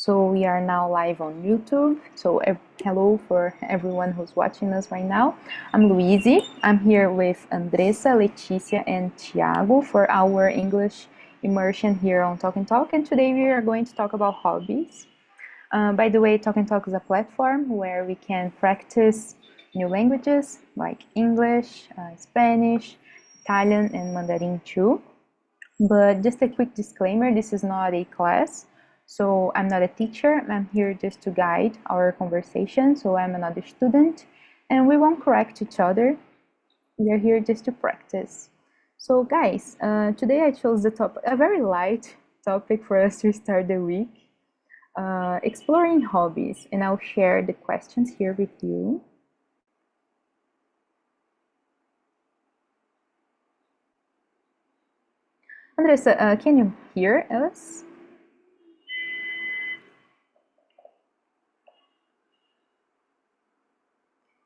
So we are now live on YouTube. So hello for everyone who's watching us right now. I'm Luisi. I'm here with Andressa, Leticia, and Thiago for our English immersion here on Talk and Talk. And today we are going to talk about hobbies. By the way, Talk and Talk is a platform where we can practice new languages like English, Spanish, Italian, and Mandarin too. But just a quick disclaimer, this is not a class, so I'm not a teacher. I'm here just to guide our conversation, so I'm another student, and we won't correct each other. We are here just to practice. So guys, today I chose a very light topic for us to start the week, exploring hobbies, and I'll share the questions here with you. Andressa, can you hear us?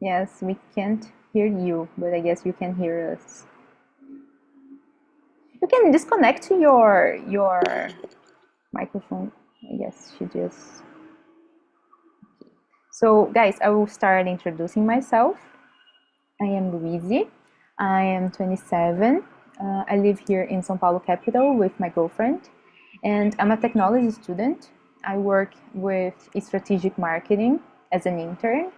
Yes, we can't hear you, but I guess you can hear us. You can disconnect your microphone. I guess she just. So, guys, I will start introducing myself. I am Luisi. I am 27. I live here in São Paulo capital with my girlfriend, and I'm a technology student. I work with strategic marketing as an intern.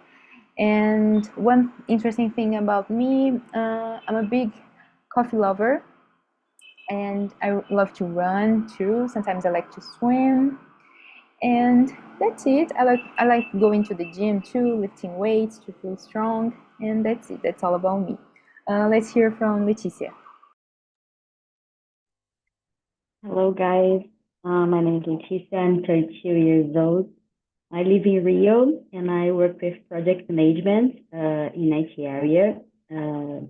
And one interesting thing about me, I'm a big coffee lover, and I love to run too. Sometimes I like to swim, and that's it. I like going to the gym too, lifting weights to feel strong, and that's it. That's all about me. Let's hear from Leticia. Hello, guys. My name is Leticia. I'm 32 years old. I live in Rio and I work with project management in IT area. And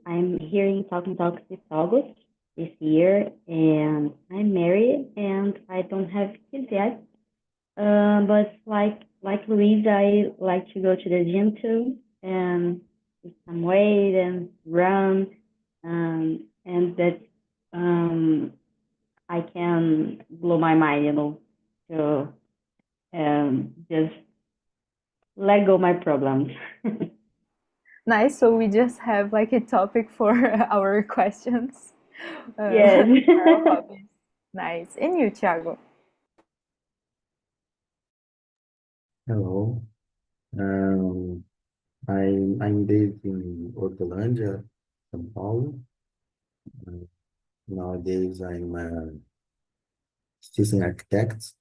I'm here in Talking Talks this August this year. And I'm married and I don't have kids yet. But like Louise, I like to go to the gym too and do some weight and run. And that I can blow my mind, to just let go my problems. Nice. So we just have like a topic for our questions, Yes. for our hobbies. Nice. And you, Thiago? Hello. Um, I'm based in Hortolândia, São Paulo. Uh, Nowadays, I'm a citizen architect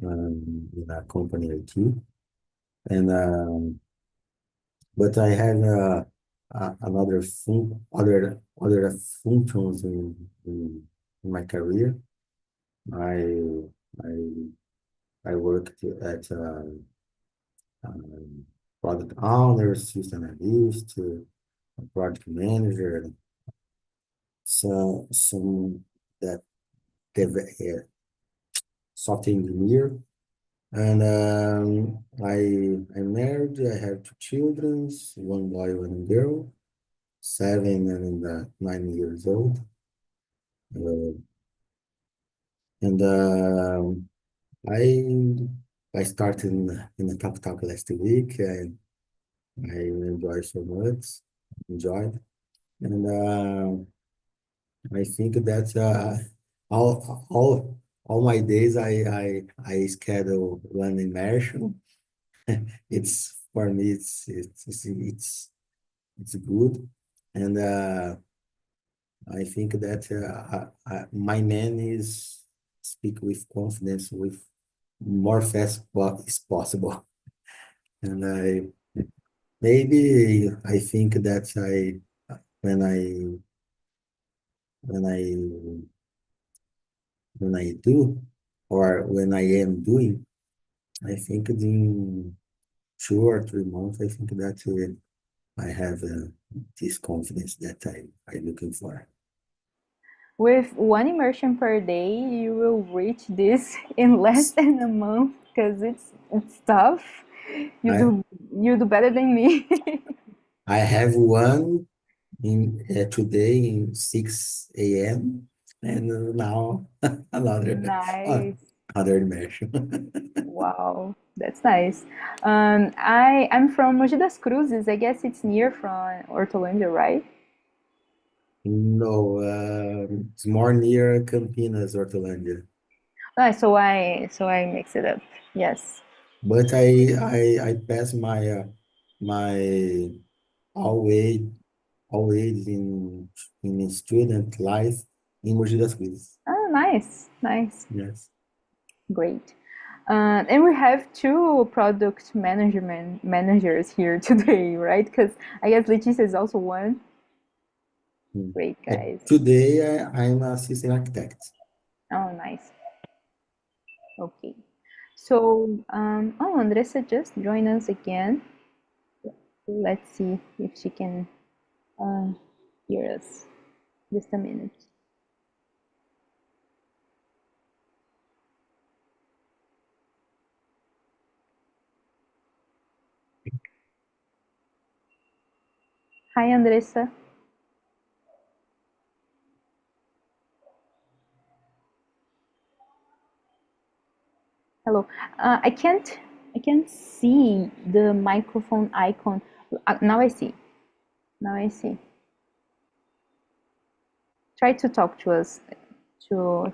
in a company IT, and but I have another other functions in my career. I I I worked at um, product owner, system analyst, project manager, some that software engineer, and I'm married. I have two children, one boy, one girl, 7 and 9 years old, uh, and I started in the Talk last week, and I enjoy so much, enjoyed, and I think that all my days I schedule one immersion. It's for me it's good, and I think that my man is speak with confidence with more fast is possible, and I think that when I when I when I do or when I am doing, I think in 2 or 3 months, I think that I have this confidence that I'm looking for. With one immersion per day, you will reach this in less than a month because it's tough. You I do you do better than me. I have one in today in 6 a.m. and now another. Oh, Nice. other immersion. Wow, that's nice. I'm from Mogi das Cruzes. I guess it's near from Hortolândia, right? No, it's more near Campinas, Hortolândia. Ah, so I mix it up. Yes. But I passed my always always in student life in Mogi das Cruzes. Oh, nice, nice, Yes. great. And we have two product management managers here today, right? Because I guess Leticia is also one. Mm. Great, guys. Today I'm assistant architect. Oh, nice. Okay. So, oh, Andressa just joined us again. Let's see if she can uh, hear us. Just a minute. Hi, Andressa. Hello. I can't see the microphone icon. Now I see. Now I see. Try to talk to us to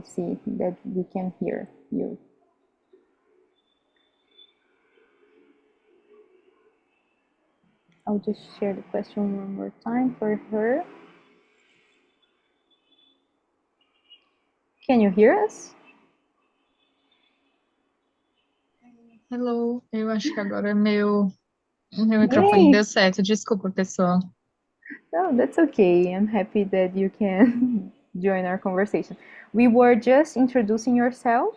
see that we can hear you. I'll just share the question one more time for her. Can you hear us? Hello, eu acho que agora meu microfone Yay! deu certo. Desculpa, pessoal. No, that's okay. I'm happy that you can join our conversation. We were just introducing yourself,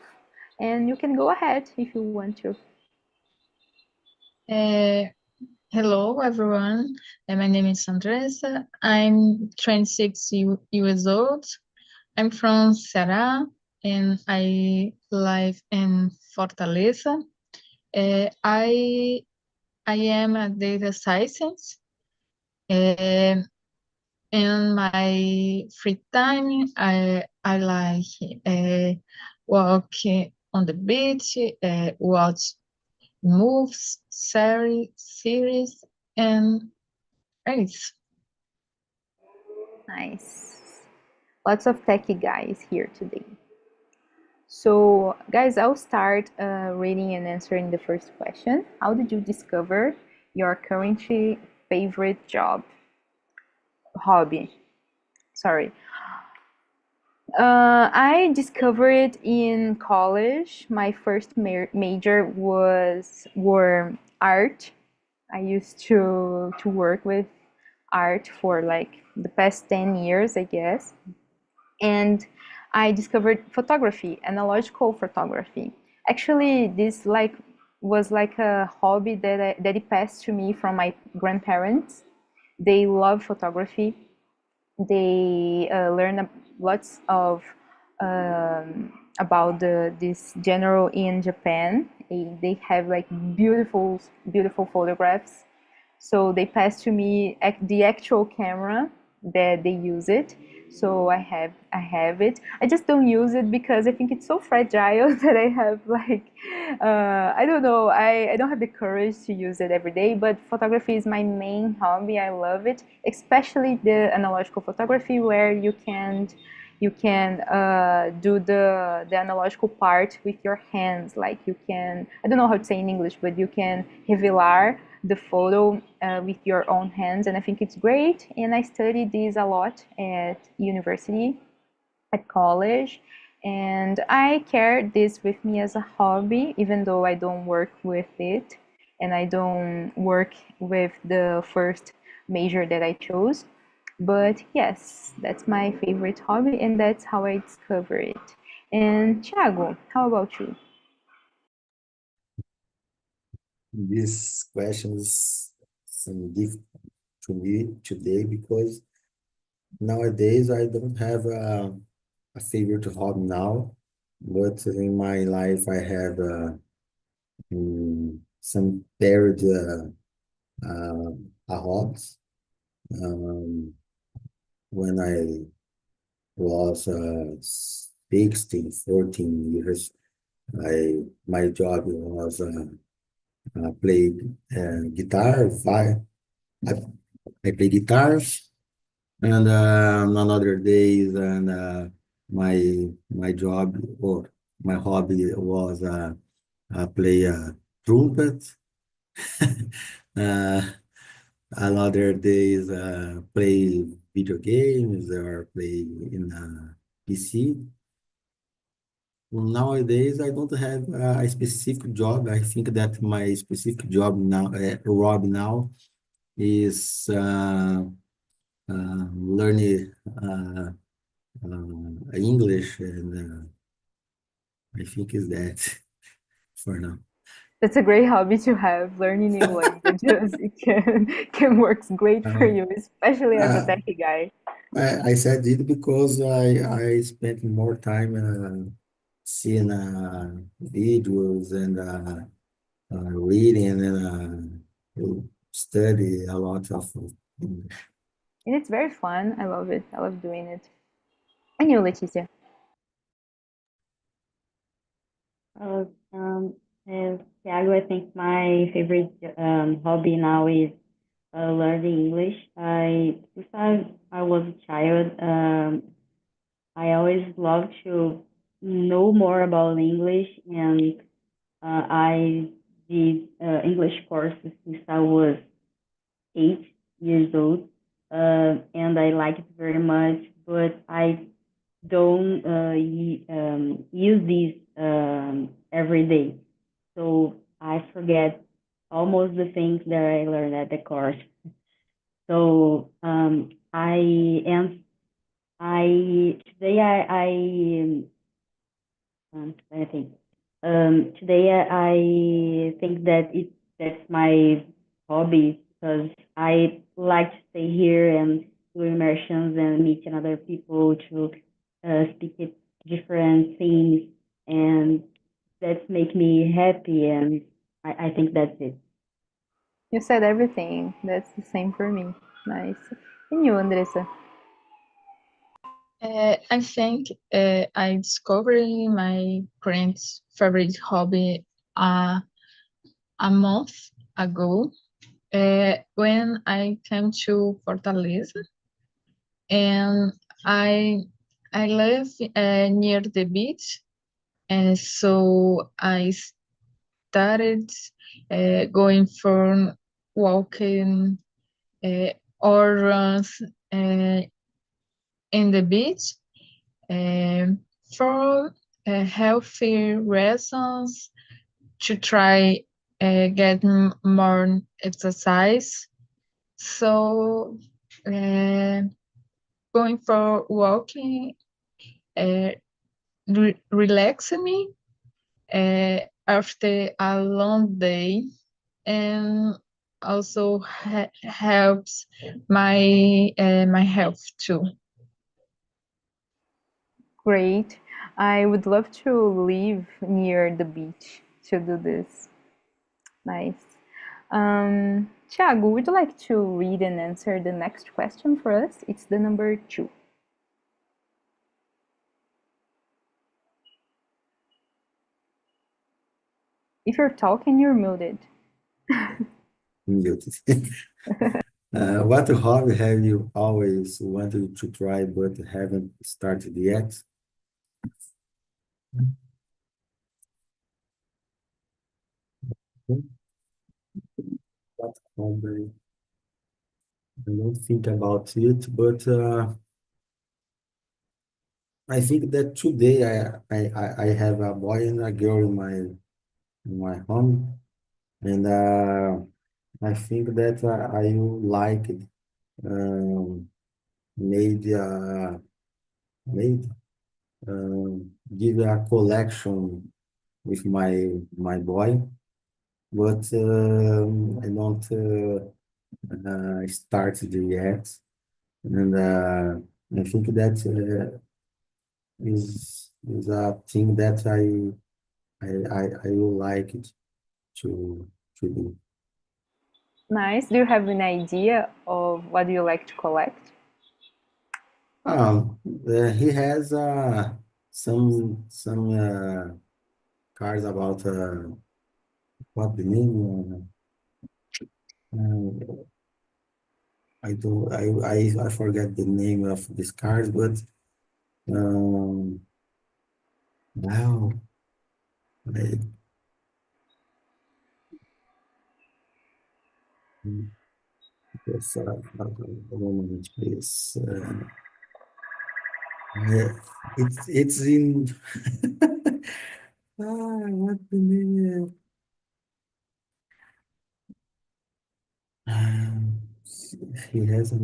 and you can go ahead if you want to. É, hello, everyone. My name is Andressa. I'm 26 years old. I'm from Ceará, and I live in Fortaleza. I am a data scientist. Uh, in my free time, I like walk on the beach, watch movies, series, and race. Nice. Lots of techie guys here today. So, guys, I'll start reading and answering the first question. How did you discover your currently favorite job? Hobby. Sorry. I discovered it in college. My first major were art. I used to work with art for like the past 10 years, I guess. And I discovered photography, analogical photography. Actually, this like was like a hobby that it passed to me from my grandparents. They love photography. They learn lots of about this general in Japan. They have like beautiful photographs. So they passed to me the actual camera that they use it. So I have it. I just don't use it because I think it's so fragile that I have like I don't know. I don't have the courage to use it every day. But photography is my main hobby. I love it, especially the analogical photography where you can do the analogical part with your hands. Like you can, I don't know how to say in English, but you can revelar the photo with your own hands, and I think it's great. And I studied this a lot at university, at college, and I carried this with me as a hobby, even though I don't work with it, and I don't work with the first major that I chose. But yes, that's my favorite hobby, and that's how I discovered it. And Thiago, how about you? This question is some difficult to me today because nowadays I don't have a favorite hobby now, but in my life I have some varied hobbies. Um, when I was 16, 14 years. My job was play guitar. I, I play guitar, and on other days, and my job or my hobby was play trumpet. uh, Another days play video games or play in PC. Nowadays, I don't have a specific job. I think that my specific job now is learning English, and I think is that for now. That's a great hobby to have. Learning new languages it can work great for Uh, you, especially as a uh, techie guy. I said it because I spent more time seeing videos and reading and study a lot of English. And it's very fun. I love it. I love doing it. And you, Leticia? Uh, um, Thiago, I think my favorite hobby now is learning English. Since I was a child, I always loved to know more about English, and I did English courses since I was 8 years old, and I like it very much. But I don't use these every day, so I forget almost the things that I learned at the course. So I today I think today I think that that's my hobby because I like to stay here and do immersions and meet other people to speak at different things, and that make me happy, and I think that's it. You said everything. That's the same for me. Nice. And you, Andressa? I think I discovered my current favorite hobby uh, a month ago when I came to Fortaleza, and I I live near the beach, and so I started going for walking uh, or runs uh, in the beach um, for healthy reasons to try get more exercise. So uh, going for walking uh, relax me after a long day, and also helps my health too. Great. I would love to live near the beach to do this. Nice. Thiago, would you like to read and answer the next question for us? It's the number 2. If you're talking, you're muted. Muted. What hobby have you always wanted to try but haven't started yet? What hobby? I don't think about it, but I think that today I have a boy and a girl in my home, and I think that I will like it. Um, maybe maybe give a collection with my boy, but I don't started yet, and I think that is a thing that I will like it to do. Nice. Do you have an idea of what you like to collect? He has some cars about what the name? Uh, I do I forget the name of these cars, but um, now I, yes, one minute, please. Yeah, it's in what the name? Um, he has a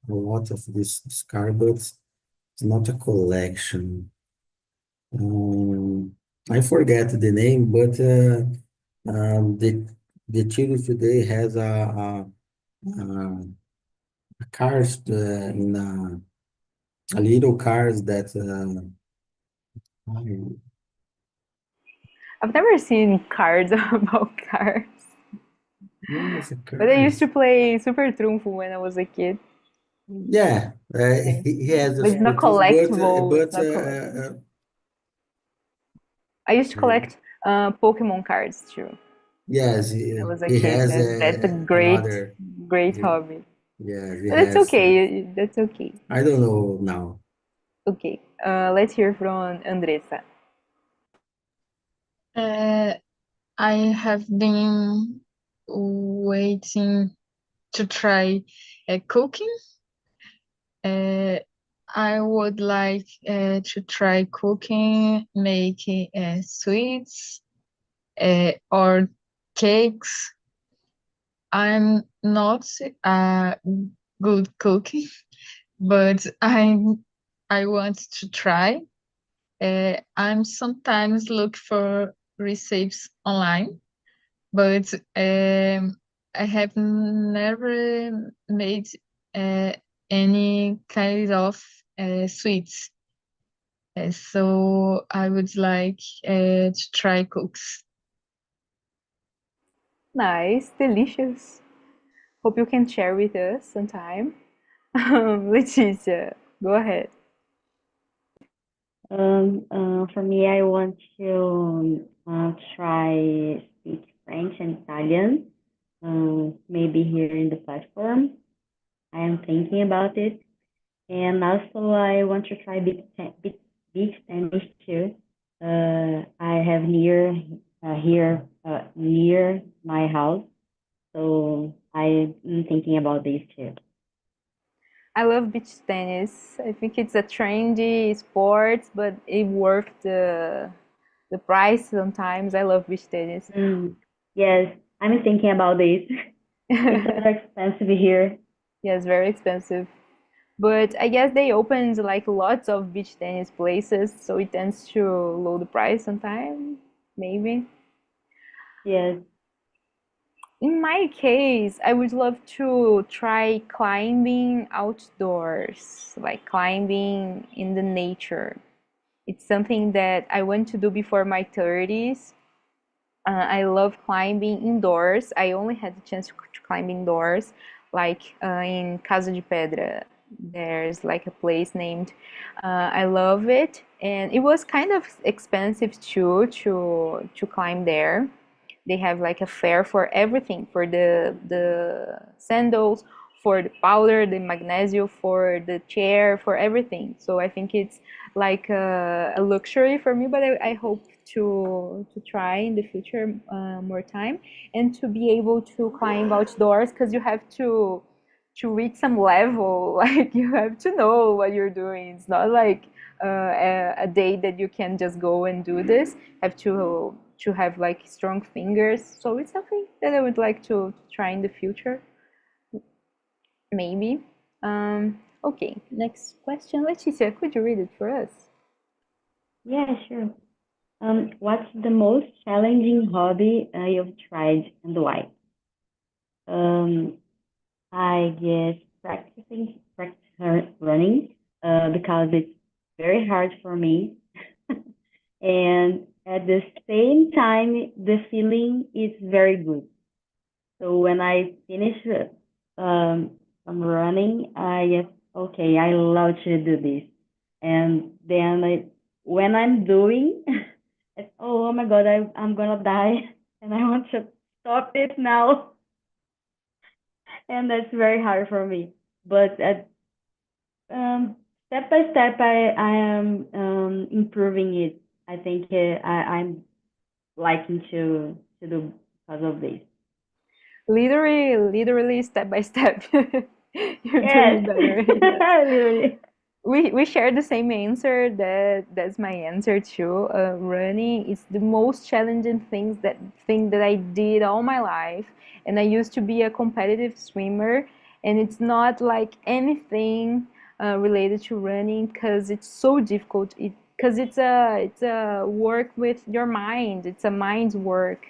lot of this car, but it's not a collection. Um, I forget the name, but the children today has a cars in a little cars that I- I've never seen cards about cars, yes, a but I used to cars. play Super Trunfo when I was a kid. Yeah, Okay. he has a But it's not super tool, collectible. It's not collectible. I used to uh, collect Pokemon cards too. yes, I was a he kid. has That's a great, another. great He, hobby. yes, he But it's has. okay. That's okay. I don't know now. Okay. Let's hear from Andressa. Uh, I have been waiting to try cooking. Uh, I would like to try cooking, making sweets or cakes. I'm not a good cooking, but I want to try. I'm sometimes look for recipes online, but I have never made uh, any kind of sweets. So I would like to try cooks. Nice, delicious. Hope you can share with us sometime. Leticia, go ahead. For me, I want to try speak French and Italian, maybe here in the platform. I am thinking about it. And also, I want to try beach tennis too. I have near my house, so I'm thinking about these too. I love beach tennis. I think it's a trendy sport, but it worth the price sometimes. I love beach tennis. Mm, yes, I'm thinking about this. It's very expensive here. Yeah, it's very expensive. But I guess they opened like lots of beach tennis places, so it tends to lower the price sometimes, maybe. Yes. In my case, I would love to try climbing outdoors, like climbing in the nature. It's something that I want to do before my 30s. I love climbing indoors. I only had the chance to climb indoors, like in Casa de Pedra. There's like a place named. I love it, and it was kind of expensive too to climb there. They have like a fair for everything, for the sandals, for the powder, the magnesium, for the chair, for everything. So I think it's like a luxury for me, but I hope to try in the future more time and to be able to climb outdoors, because you have to reach some level. Like you have to know what you're doing. It's not like a day that you can just go and do this. Have to have like strong fingers. So it's something that I would like to try in the future, maybe. Okay, next question. Leticia, could you read it for us? Yeah, sure. What's the most challenging hobby you've tried and why? Um, I guess practice running, because it's very hard for me. And at the same time, the feeling is very good. So when I finish from running, I guess, okay, I love to do this. And then when I'm doing, it's, oh my God, I'm gonna die, and I want to stop it now, and that's very hard for me. But um, step by step, I am improving it. I think I'm liking to do because of this. Literally step by step. You're Yes, doing better. Yes. literally. We share the same answer. That's my answer too. Running is the most challenging thing that I did all my life, and I used to be a competitive swimmer, and it's not like anything related to running because it's so difficult. Because it's a work with your mind. It's a mind's work.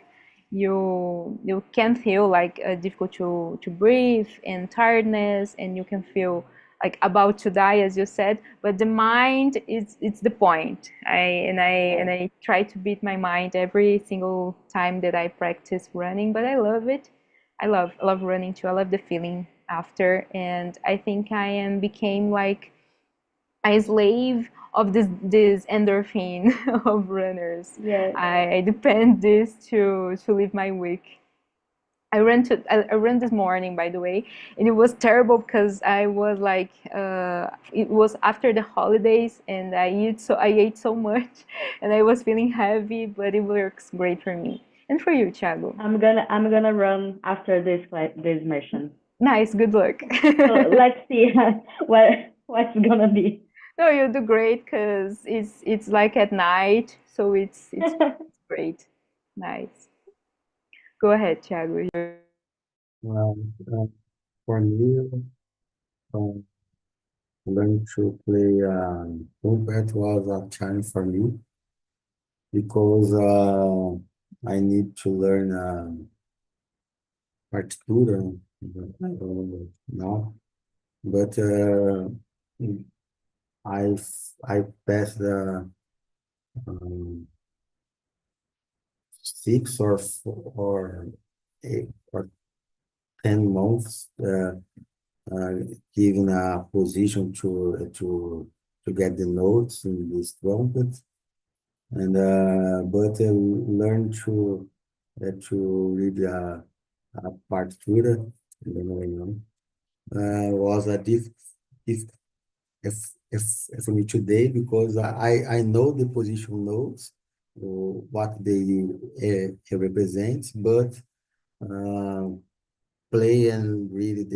You can feel like difficult to breathe and tiredness, and you can feel like about to die, as you said. But the mind is it's the point. I try to beat my mind every single time that I practice running. But I love it. I love running too. I love the feeling after, and I think I am became like a slave of this endorphin of runners. Yes. I depend this to live my week. I ran this morning, by the way, and it was terrible because I was like, it was after the holidays, and I ate so much, and I was feeling heavy, but it works great for me and for you, Thiago. I'm gonna run after this mission. Nice, good luck. So let's see what's gonna be. No, you do great because it's like at night, so it's great. Nice. Go ahead, Thiago. Well, uh, for me, um, learning to play trumpet was a challenge for me because I need to learn partitura now. But I I passed um, 6 or 10 months uh, given a position to get the notes in this trumpet, and but learn to read a partitura, I don't know, was a diff if, if for me today because I know the position notes, what they represent, but uh, play and read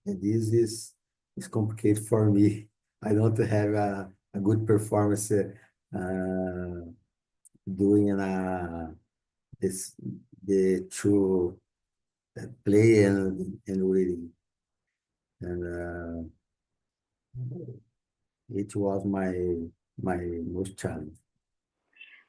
this is complicated for me. I don't have a good performance doing this the true play and reading, and it was my most challenge.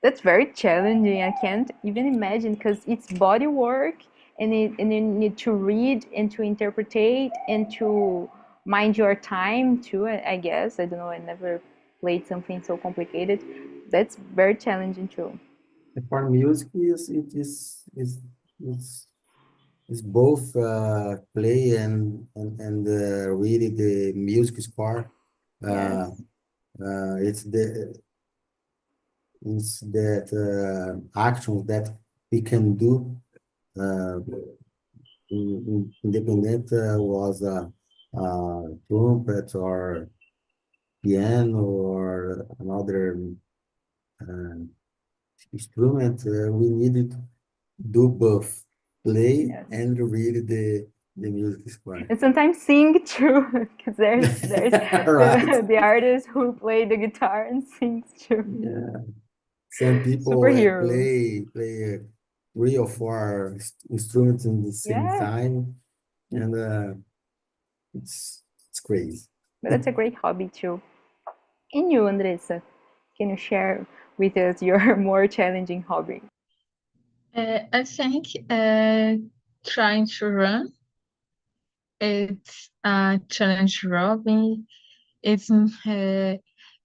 That's very challenging. I can't even imagine because it's body work, and you need to read and to interpretate and to mind your time too. I guess I don't know. I never played something so complicated. That's very challenging too. For music, is is both play and really the music score. Uh, Yes. it's that actions that we can do uh, independent was a trumpet or piano or another uh, instrument. We needed to do both play Yes. and read the music score. And sometimes sing too, because there's Right. the artist who play the guitar and sings too. Yeah. Some people Superheroes. play 3 or 4 instruments in the same Yeah, time, and it's crazy. but that's a great hobby too. And you, Andressa, can you share with us your more challenging hobby? I think trying to run, it's a challenge Robin. It's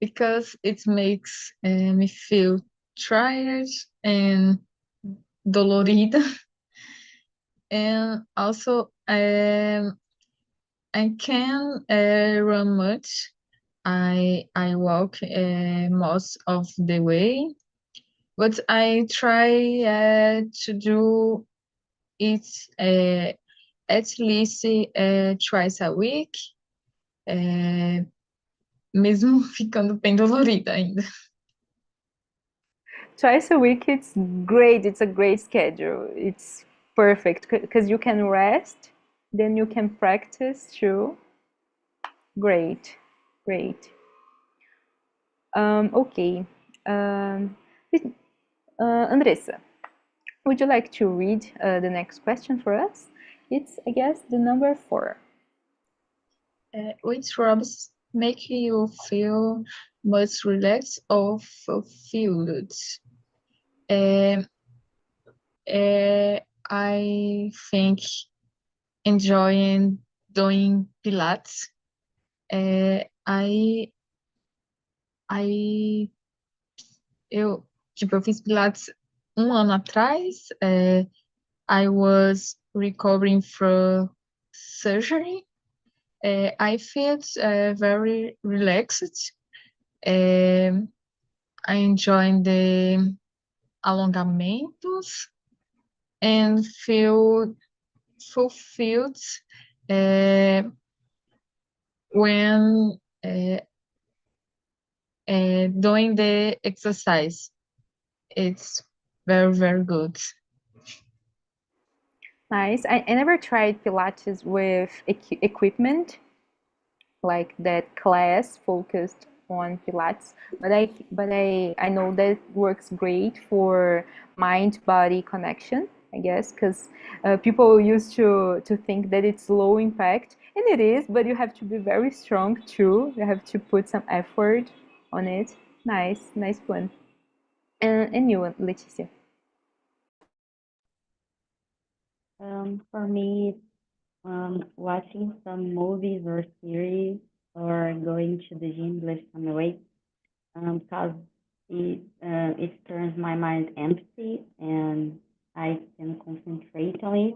because it makes me feel tired and dolorida, and also I can run much. I walk most of the way but I try to do it at least twice a week, mesmo ficando bem dolorida ainda. Twice a week, it's great. It's a great schedule. It's perfect because you can rest, then you can practice too. Great, great. Okay. Um, Andressa, would you like to read the next question for us? It's, I guess, the number 4. Which hobbies make you feel most relaxed or fulfilled? Uh, I think enjoying doing Pilates. Uh, I, I, eu fiz Pilates um ano atrás. I was recovering from surgery. I felt very relaxed. I enjoyed the alongamentos and feel fulfilled uh, when doing the exercise. It's very, very good. Nice. I never tried Pilates with equipment, like that class focused on Pilates, but I know that works great for mind-body connection, I guess, because people used to think that it's low impact, and it is, but you have to be very strong too. You have to put some effort on it. Nice, nice one. And you, Leticia? For me, watching some movies or series or going to the gym, lift some weights, because it turns my mind empty and I can concentrate on it,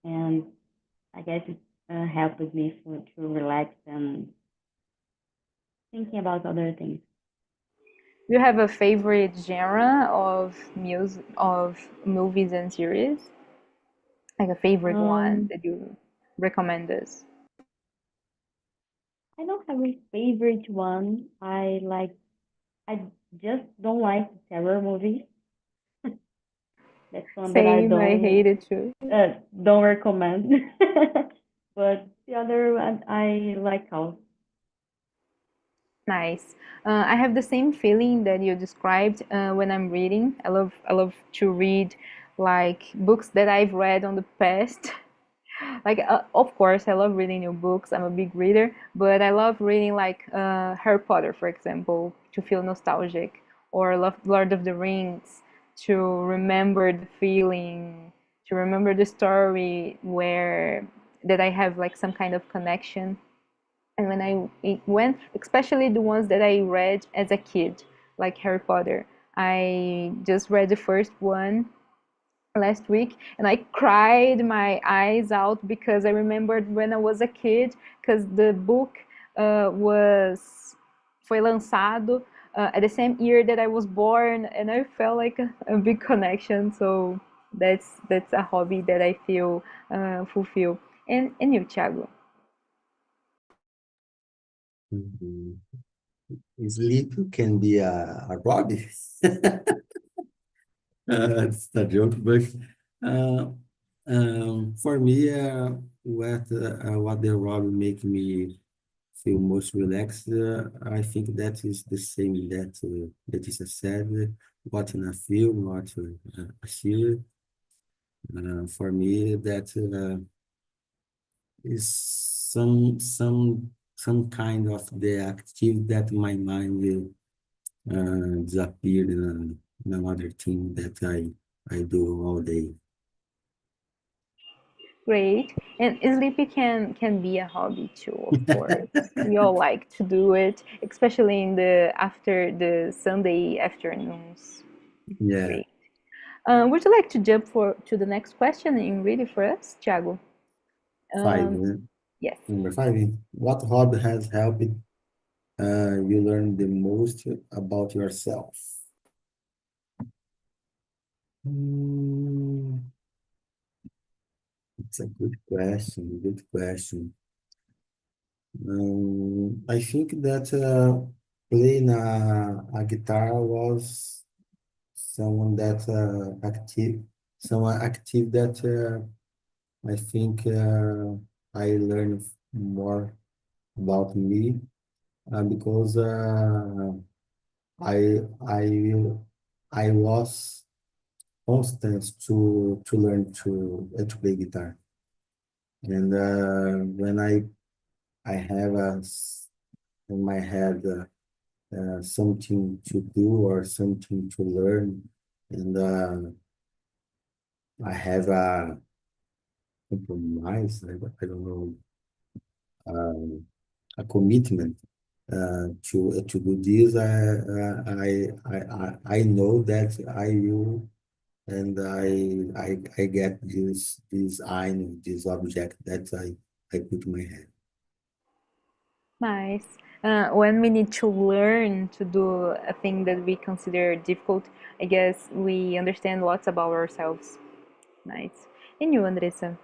and I guess it helps me to relax and thinking about other things. Do you have a favorite genre of music, of movies and series? Like a favorite one Um, that you recommend us? I don't have a favorite one. I just don't like terror movies. That's one that I Same, I hate it too. don't recommend. But the other one I like all. Nice. I have the same feeling that you described when I'm reading. I love to read like books that I've read on the past. Like, of course, I love reading new books. I'm a big reader, but I love reading like Harry Potter, for example, to feel nostalgic, or love Lord of the Rings to remember the feeling, to remember the story where that I have like some kind of connection. And when I went, especially the ones that I read as a kid, like Harry Potter, I just read the first one last week and I cried my eyes out because I remembered when I was a kid, because the book was foi lançado at the same year that I was born, and I felt like a big connection. So that's a hobby that I feel fulfilled. And you, Thiago? Mhm. Sleep can be a hobby. It's a joke, but uh, for me, what the hobby make me feel most relaxed, I think that is the same that is said, watching a film, watching a series. For me, that is some kind of the activity that my mind disappeared in another thing that I do all day. Great. And sleepy can be a hobby too, of course. We all like to do it, especially in the after the Sunday afternoons. Yeah, Great. Would you like to jump to the next question and read it for us, Thiago? five. Um, yes. Number five. What hobby has helped you learn the most about yourself? Mm, it's a good question. Good question. I think that playing a guitar was someone that someone active that I think I learned more about me because I I I was constant to learn to play guitar, and when I have in my head something to do or something to learn, and I have a compromise. I don't know, a commitment to do this. I know that I will, and I get this item, this object that I put in my head. Nice. When we need to learn to do a thing that we consider difficult, I guess we understand lots about ourselves. Nice. And you, Andressa?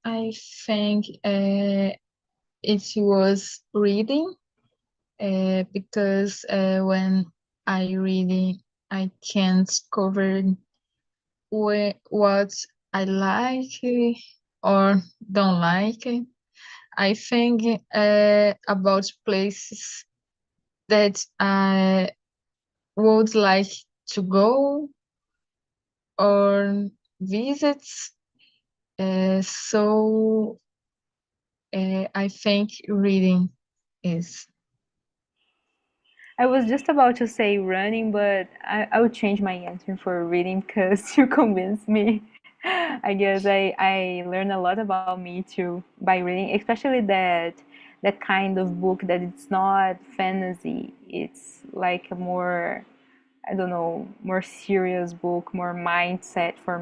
I think it was reading because when I read, I can discover what I like or don't like. I think about places that I would like to go or visit. So I think reading is. I was just about to say running, but I would change my answer for reading because you convinced me. I guess I learn a lot about me too by reading, especially that kind of book that it's not fantasy. It's like a more, I don't know, more serious book, more mindset, for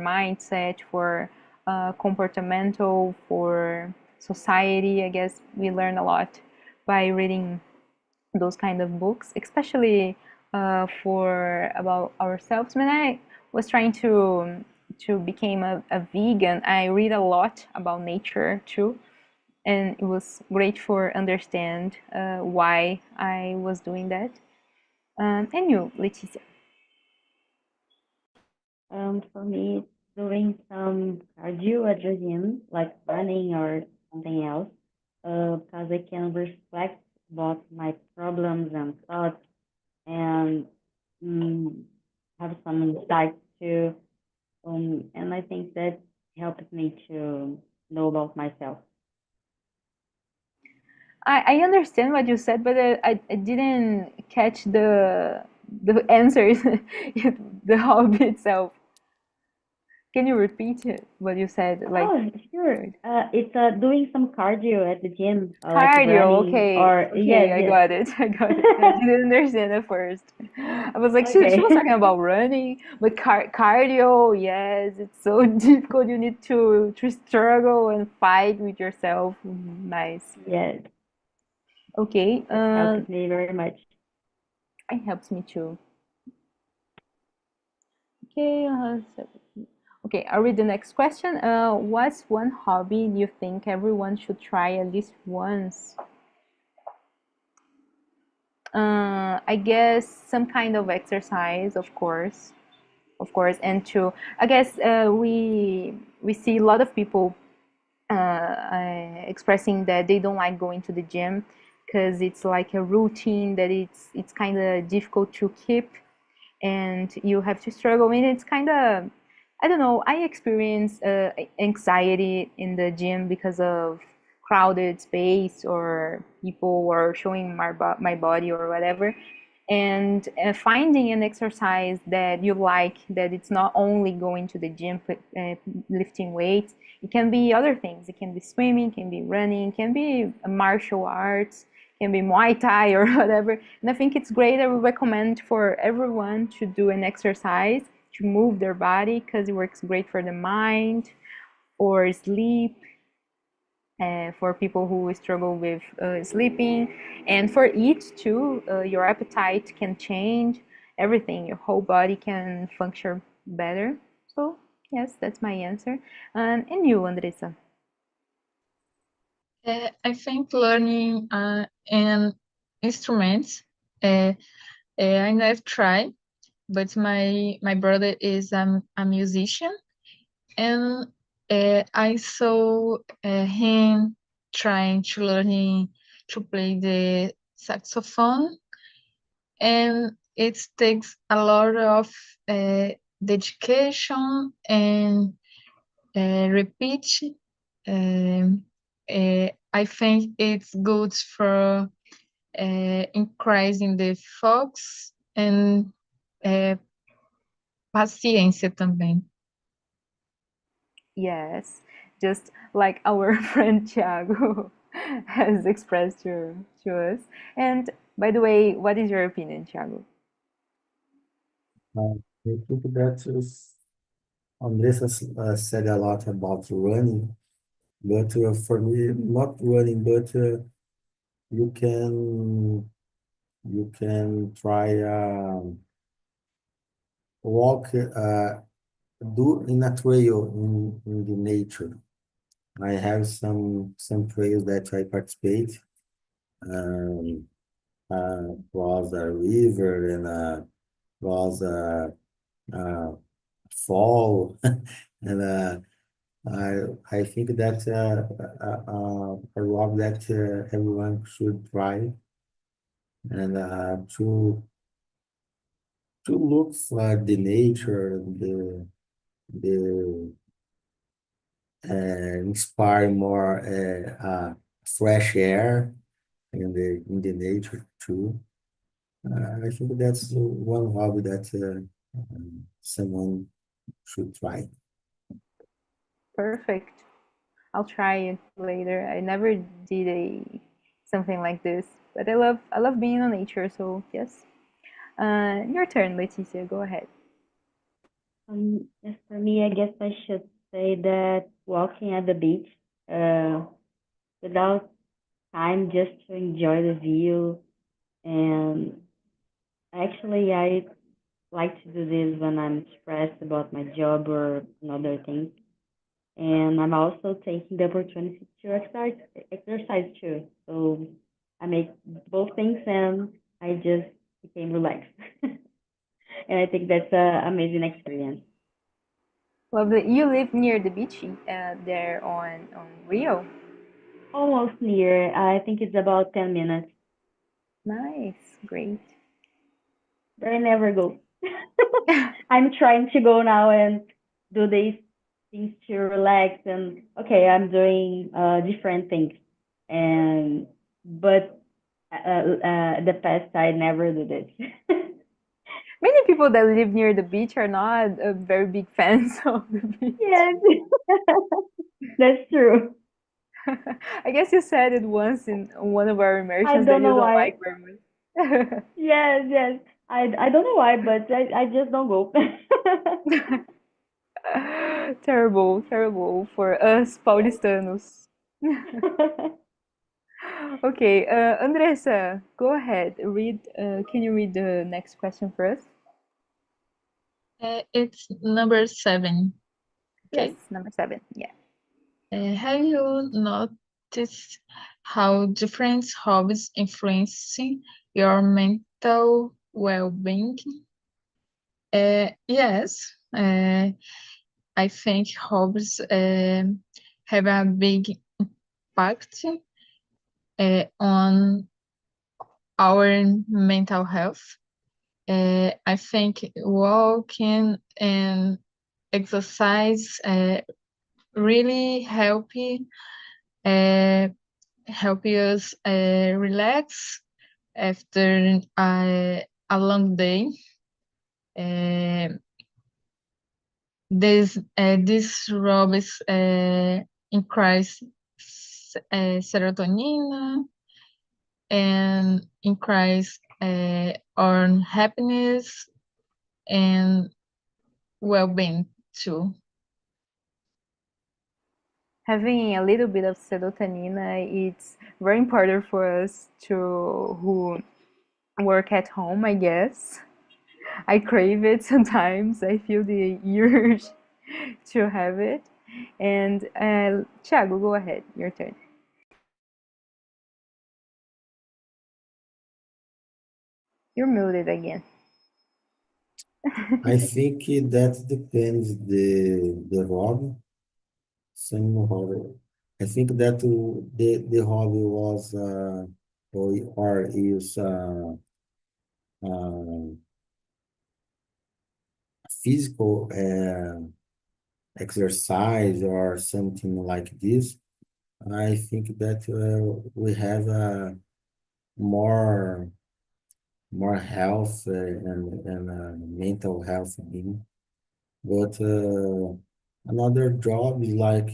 comportamental, for society. I guess we learn a lot by reading those kind of books, especially for about ourselves. When I was trying to become a vegan, I read a lot about nature too, and it was great for understand why I was doing that. And you, Leticia? For me, it's doing some cardio at the gym, like running or something else, because I can reflect about my problems and thoughts and mm, have some insight too. And I think that helps me to know about myself. I understand what you said, but I didn't catch the answers, the hobby itself. Can you repeat it, what you said? Like, Oh, sure. sorry. It's doing some cardio at the gym, like Cardio, running okay, or okay, yes, I yes. got it, I got it. I didn't understand at first. I was like, she Okay. was talking about running, but cardio, yes, it's so difficult. You need to struggle and fight with yourself. Nice. Yes, Okay, it helps me very much. it helps me too. Okay, okay, I'll read the next question. What's one hobby you think everyone should try at least once? I guess some kind of exercise, of course, and to I guess we see a lot of people expressing that they don't like going to the gym because it's like a routine that it's kind of difficult to keep, and you have to struggle. I mean, it's kind of, I don't know. I experience anxiety in the gym because of crowded space or people are showing my body or whatever. And finding an exercise that you like, that it's not only going to the gym, lifting weights. It can be other things. It can be swimming, can be running, can be martial arts, can be Muay Thai or whatever. And I think it's great. I would recommend for everyone to do an exercise to move their body because it works great for the mind, for sleep, for people who struggle with sleeping, and for eat too. Your appetite can change. everything, your whole body can function better. So yes, that's my answer. And you, Andressa? I think learning an instrument. I never tried, but my brother is a musician, and I saw him trying to learn to play the saxophone, and it takes a lot of dedication and repeat. Um, I think it's good for increasing the focus and uh, paciência também. Yes, just like our friend Thiago has expressed to us. And by the way, what is your opinion, Thiago? I think that is, Andressa said a lot about running, but for me, not running, but you can you can try walk do in a trail in the nature. I have some trails that I participate. Um, was a river and was a fall, and I think that a rock that everyone should try and to look for the nature, the inspire more fresh air in the nature too. I think that's one hobby that someone should try. Perfect. I'll try it later. I never did a something like this, but I love being in nature. So yes. Your turn, Leticia. Go ahead. As for me, I guess I should say that walking at the beach, uh, without time just to enjoy the view. And actually, I like to do this when I'm stressed about my job or another things. And I'm also taking the opportunity to exercise too. So I make both things and I just became relaxed. And I think that's an amazing experience. Lovely. You live near the beach there on Rio. Almost near. I think it's about 10 minutes, Nice, great. but I never go. I'm trying to go now and do these things to relax and okay, I'm doing different things. And but the past I never do this. Many people that live near the beach are not very big fans of the beach. Yes, that's true. I guess you said it once in one of our I immersions that don't you know don't why. like very much. Yes, yes. I don't know why, but I just don't go. Terrible, terrible for us paulistanos. Okay, Andressa, go ahead. Can you read the next question for us? It's number 7. Yes, Okay. number 7. Yeah. Have you noticed how different hobbies influence your mental well-being? Yes, I think hobbies have a big impact on our mental health. I think walking and exercise really uh, help us relax after a long day. Uh, this robs increase serotonin and increase our happiness and well-being too. Having a little bit of serotonin, it's very important for us to who work at home, I guess. I crave it sometimes. I feel the urge to have it. And Thiago, go ahead. Your turn. You're muted again. I think that depends the hobby. Some hobby. I think that the hobby was or is uh, physical exercise or something like this. I think that we have more more health and mental health being. But another job is like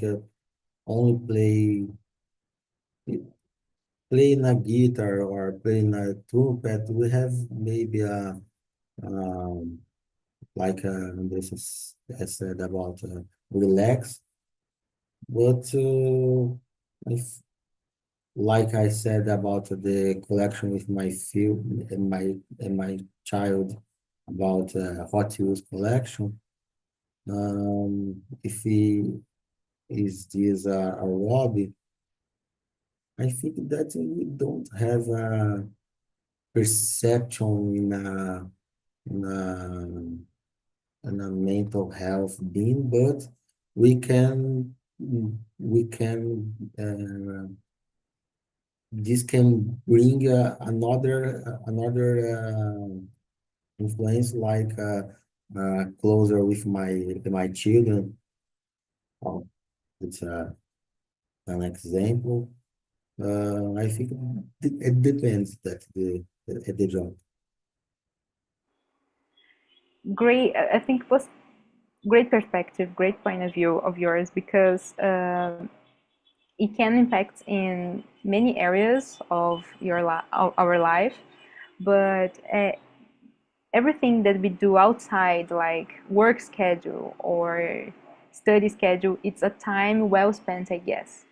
only playing a guitar or playing a trumpet. We have maybe a um, like this is I said about relax. But if, like I said about the collection with my film and my child about Hot Wheels collection, if he is this a hobby, I think that we don't have a perception in a mental health being, but we can this can bring another influence like closer with my children. Oh, it's an example. I think it depends that the job. Great. I think it was great perspective, great point of view of yours because it can impact in many areas of our life, but everything that we do outside, like work schedule or study schedule, it's a time well spent, I guess.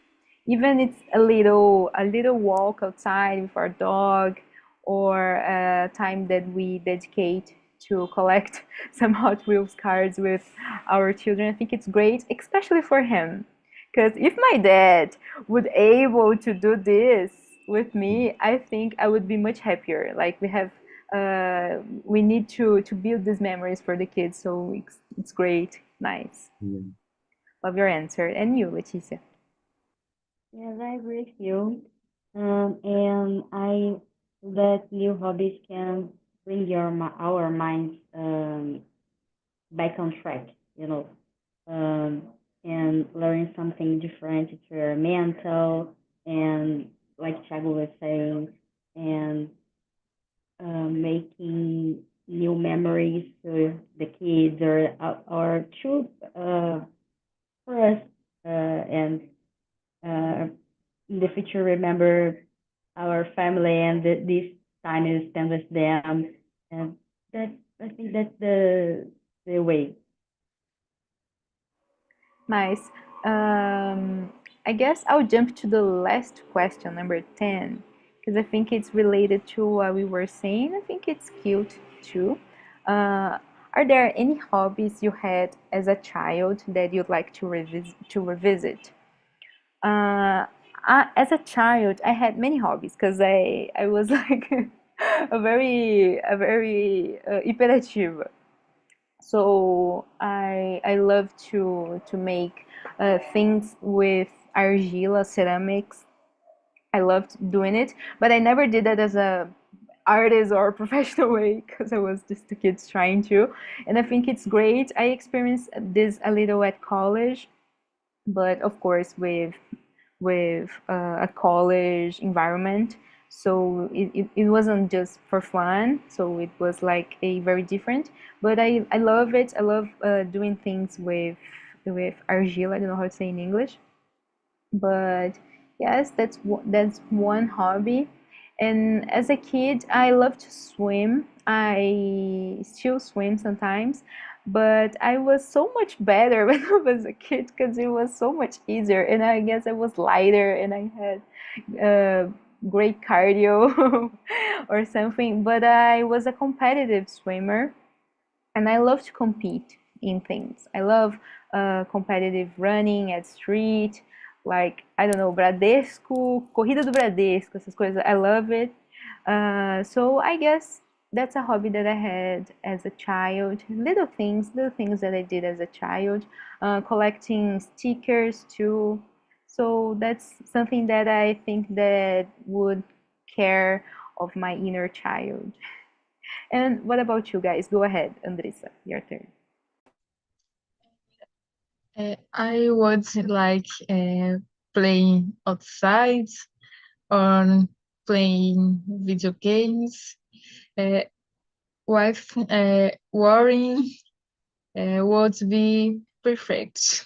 Even it's a little walk outside with our dog, or a time that we dedicate to collect some Hot Wheels cards with our children. I think it's great, especially for him. Because if my dad would able to do this with me, I think I would be much happier. Like we need to build these memories for the kids, so it's great, nice. Mm. Love your answer. And you, Leticia? Yes, I agree with you. And I that new hobbies can bring our minds back on track, you know, um, and learn something different to your mental and like Thiago was saying, and making new memories to the kids or to for us and uh, in the future remember our family and this time you spend with them, and that I think that's the way. Nice. Um, I guess I'll jump to the last question, number 10, because I think it's related to what we were saying. I think it's cute too. Are there any hobbies you had as a child that you'd like to revisit? Uh, as a child, I had many hobbies because I was like a very hyperactive. So I love to make things with argila ceramics. I loved doing it, but I never did that as a artist or professional way because I was just a kid trying to. And I think it's great. I experienced this a little at college, but of course with a college environment. So it wasn't just for fun. So it was like a very different. But I love it. I love doing things with argila. I don't know how to say in English, but yes, that's one hobby. And as a kid, I love to swim. I still swim sometimes, but I was so much better when I was a kid because it was so much easier, and I guess I was lighter and I had uh, great cardio or something. But I was a competitive swimmer, And I love to compete in things. I love competitive running at street, like, I don't know, Bradesco, Corrida do Bradesco, essas coisas. I love it. So I guess that's a hobby that I had as a child. Little things that I did as a child. Collecting stickers too. So that's something that I think that would care of my inner child. And what about you guys? Go ahead, Andressa, your turn. I would like playing outside or playing video games. Uh, with worrying would be perfect.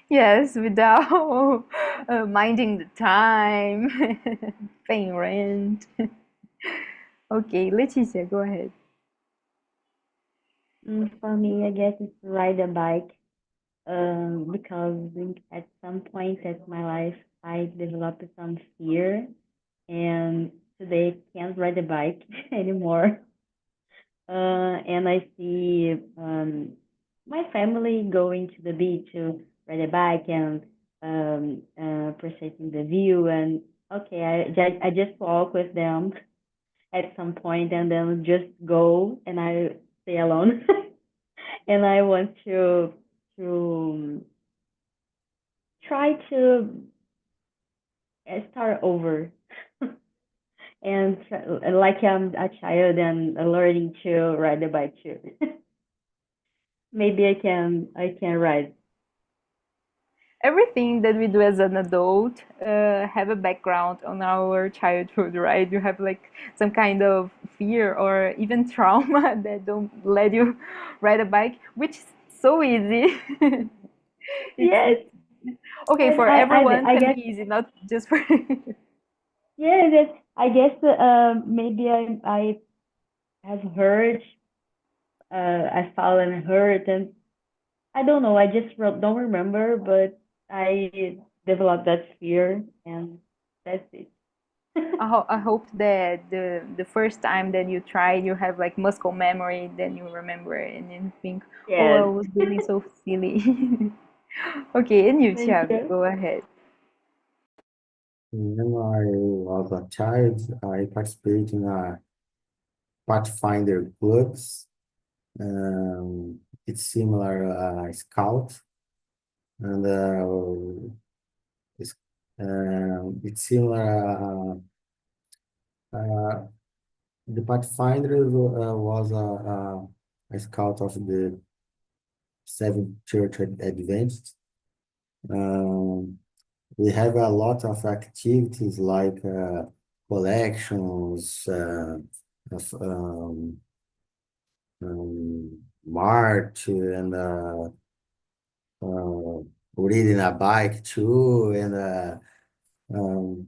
Yes, without minding the time, paying rent. Okay, Leticia, go ahead. For me, I guess it's ride a bike. Because at some point in my life, I developed some fear, and today I can't ride a bike anymore. And I see my family going to the beach to ride a bike and appreciating the view. And okay, I just walk with them at some point, and then just go, and I stay alone. And I want to try to start over and like I'm a child and learning to ride a bike too. Maybe I can ride. Everything that we do as an adult have a background on our childhood, right? You have like some kind of fear or even trauma that don't let you ride a bike, which is so easy. Yes, It's okay and for I everyone I can be guess easy, not just for yeah, that I guess maybe I have hurt, I fallen hurt, and I don't know. I just don't remember, but I developed that fear, and that's it. I hope that the first time that you tried, you have like muscle memory, then you remember it and you think, oh, I Yes. was being so silly. Okay, and you, Thank Thiago, you. go ahead. When I was a child, I participated in a Pathfinder clubs. It's similar Scout, and it's, it's similar. The Pathfinder was a scout of the Seventh Church Adventist. Um, we have a lot of activities like collections, of, march, and uh, riding a bike too, and um,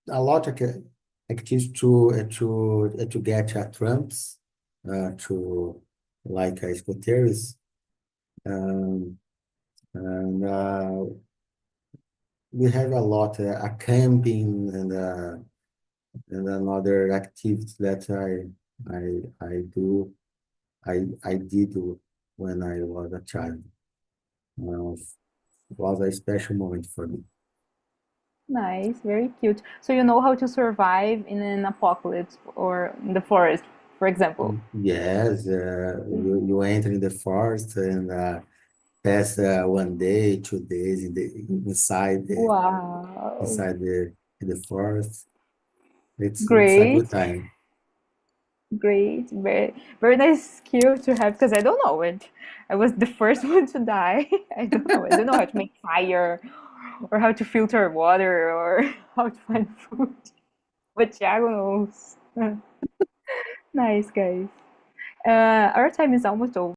a lot of activities to get tramps, to like scooters, um, and we have a lot a camping and another activities that I do I did when I was a child. Uh, was a special moment for me. Nice, very cute. So you know how to survive in an apocalypse or in the forest, for example. Yes, you enter in the forest and pass 1 day, 2 days Wow, inside the forest. It's a great. good time. Great, very nice skill to have because I don't know it. I was the first one to die. I don't know. I don't know how to make fire or how to filter water or how to find food. But Thiago knows. Nice, guys. Our time is almost over.